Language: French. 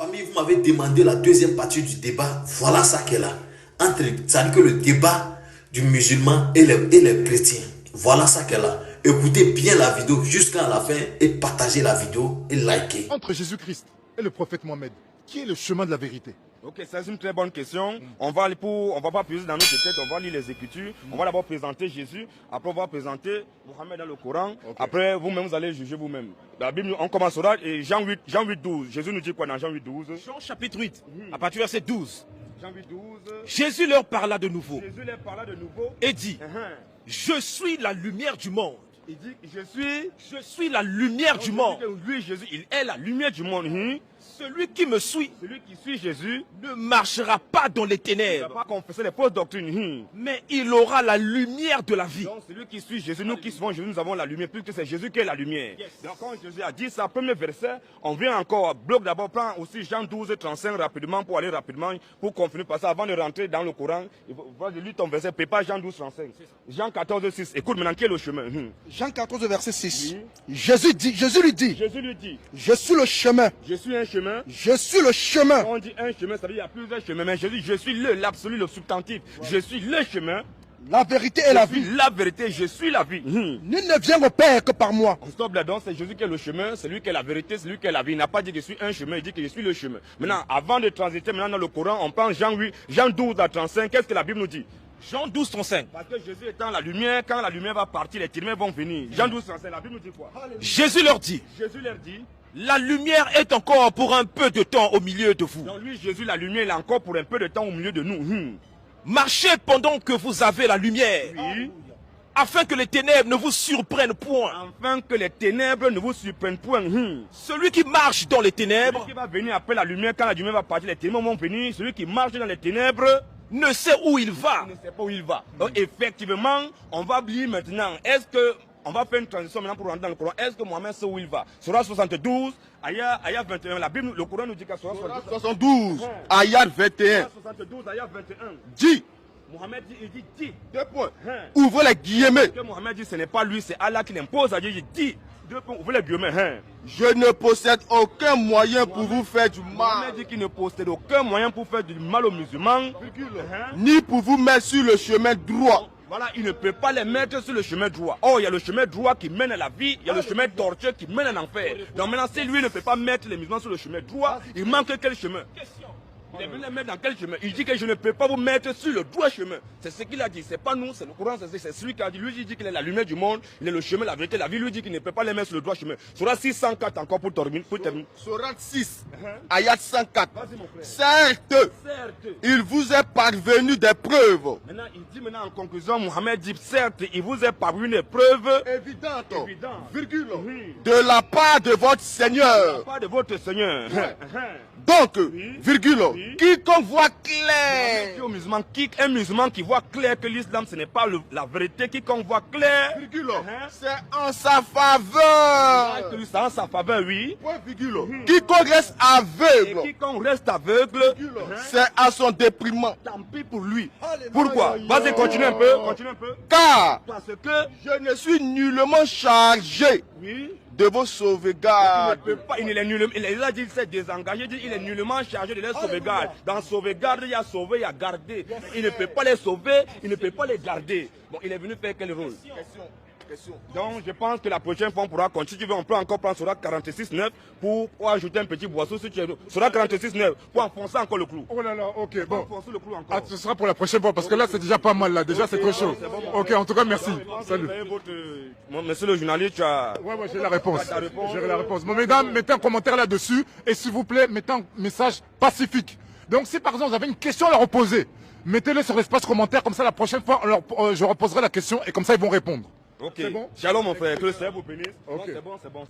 Famille, vous m'avez demandé la deuxième partie du débat. Voilà ça qu'elle a. C'est-à-dire que le débat du musulman et les chrétiens. Voilà ça qu'elle a. Écoutez bien la vidéo jusqu'à la fin et partagez la vidéo et likez. Entre Jésus-Christ et le prophète Mohammed, qui est le chemin de la vérité? Ok, c'est une très bonne question. On va pas puiser dans notre tête, on va lire les Écritures. On va d'abord présenter Jésus, après on va présenter Mohammed dans le Coran. Okay. Après, vous-même, vous allez juger vous-même. La Bible, on commencera, et Jean 8, 12. Jésus nous dit quoi dans Jean 8, 12? Jean chapitre 8, à partir du verset 12. Jean 8, 12. Jésus leur parla de nouveau. Jésus leur parla de nouveau. Et dit, je suis la lumière du monde. Il dit, je suis la lumière du monde. Lui, Jésus, il est la lumière du monde. Celui qui me suit, celui qui suit Jésus, ne marchera pas dans les ténèbres. Il ne va pas confesser les fausses doctrines. Mais il aura la lumière de la vie. Donc celui qui suit Jésus, nous qui suivons Jésus, nous avons la lumière, puisque c'est Jésus qui est la lumière. Yes. Donc quand Jésus a dit ça, premier verset, on vient encore, bloc d'abord, prend aussi Jean 12, 35 rapidement, pour aller rapidement, pour confirmer, parce avant de rentrer dans le Coran, il faut lire ton verset, prépare Jean 12, 35. Jean 14, 6, écoute maintenant, quel est le chemin? Jean 14, verset 6. Oui. Jésus lui dit, je suis le chemin. Je suis un chemin. Je suis le chemin. Quand on dit un chemin, ça veut dire qu'il y a plusieurs chemins. Mais Jésus, je suis l'absolu, le substantif. Ouais. Je suis le chemin. La vérité et la vie. La vérité, je suis la vie. Nul ne vient au Père que par moi. On stoppe là-dedans, c'est Jésus qui est le chemin, c'est lui qui est la vérité, c'est lui qui est la vie. Il n'a pas dit que je suis un chemin, il dit que je suis le chemin. Maintenant, avant de transiter maintenant dans le Coran, on prend Jean 8, Jean 12 à 35. Qu'est-ce que la Bible nous dit? Jean 12, 35. Parce que Jésus étant la lumière, quand la lumière va partir, les ténèbres vont venir. Jean 12, 35, la Bible nous dit quoi? Jésus leur dit, la lumière est encore pour un peu de temps au milieu de vous. Donc lui, Jésus, la lumière, il est encore pour un peu de temps au milieu de nous. Marchez pendant que vous avez la lumière. Oui. Afin que les ténèbres ne vous surprennent point. Afin que les ténèbres ne vous surprennent point. Celui qui marche dans les ténèbres, celui qui va venir après la lumière, quand la lumière va partir, les ténèbres vont venir. Celui qui marche dans les ténèbres ne sait où il va. Il ne sait pas où il va. Donc effectivement, on va lire maintenant. Est-ce que on va faire une transition maintenant pour rentrer dans le Coran? Est-ce que Mohammed sait où il va? Surah 72, ayat 21. La Bible, le Coran nous dit qu'à Surah 72, ayat 21. 72, ayat 21. Dit. Mohammed dit, il dit. 2 points. Ouvrez les guillemets. Que Mohammed dit, ce n'est pas lui, c'est Allah qui l'impose à dire, il dit. 2 points, ouvrez les guillemets. Je ne possède aucun moyen pour vous faire du mal. Mohammed dit qu'il ne possède aucun moyen pour faire du mal aux musulmans. Ni pour vous mettre sur le chemin droit. Voilà, il ne peut pas les mettre sur le chemin droit. Oh, il y a le chemin droit qui mène à la vie, il y a le chemin tortueux qui mène à l'enfer. Donc maintenant, si lui ne peut pas mettre les musulmans sur le chemin droit, il manque quel chemin? Il est venu les mettre dans quel chemin? Il dit que je ne peux pas vous mettre sur le droit chemin. C'est ce qu'il a dit. C'est pas nous, c'est le Coran, c'est celui qui a dit. Lui, il dit qu'il est la lumière du monde, il est le chemin, la vérité, la vie. Lui dit qu'il ne peut pas les mettre sur le droit chemin. Surah 604 encore pour terminer. Surah 6, ayat 104. Certes, il vous est parvenu des preuves. Maintenant, il dit maintenant en conclusion, Mohammed dit, certes, il vous est parvenu des preuves évidentes, virgule, de la part de votre Seigneur. De la part de votre Seigneur. Donc, virgule, quiconque voit clair. Un musulman qui voit clair que l'islam ce n'est pas la vérité, quiconque voit clair, c'est en sa faveur. C'est en sa faveur, oui. Quiconque reste aveugle, quiconque reste aveugle, c'est à son déprimant. Tant pis pour lui. Pourquoi? Vas-y, continue un peu. Car parce que je ne suis nullement chargé de vos sauvegardes. Il a dit qu'il s'est désengagé, il est nullement chargé de les sauvegarder. Dans sauvegarde, il y a sauvé, il y a gardé. Il ne peut pas les sauver, il ne peut pas les garder. Bon, il est venu faire quel rôle? Donc je pense que la prochaine fois on pourra continuer. On peut encore prendre Surah 46.9 pour ajouter un petit boisseau si tu es... Surah 46.9 pour enfoncer encore le clou. Oh là là, ok, bon. Enfoncer le clou encore. Ce sera pour la prochaine fois parce que là c'est déjà pas mal là. Déjà c'est trop chaud. Ok, en tout cas merci. Salut. Monsieur le journaliste, tu as... Ouais, j'ai la réponse. J'ai la réponse. Bon, mesdames, mettez un commentaire là-dessus et s'il vous plaît, mettez un message pacifique. Donc si par exemple vous avez une question à leur poser, mettez-le sur l'espace commentaire, comme ça la prochaine fois je reposerai la question et comme ça ils vont répondre. Ok. Bon, shalom mon frère, que le Seigneur vous bénisse. Okay. Bon, c'est bon.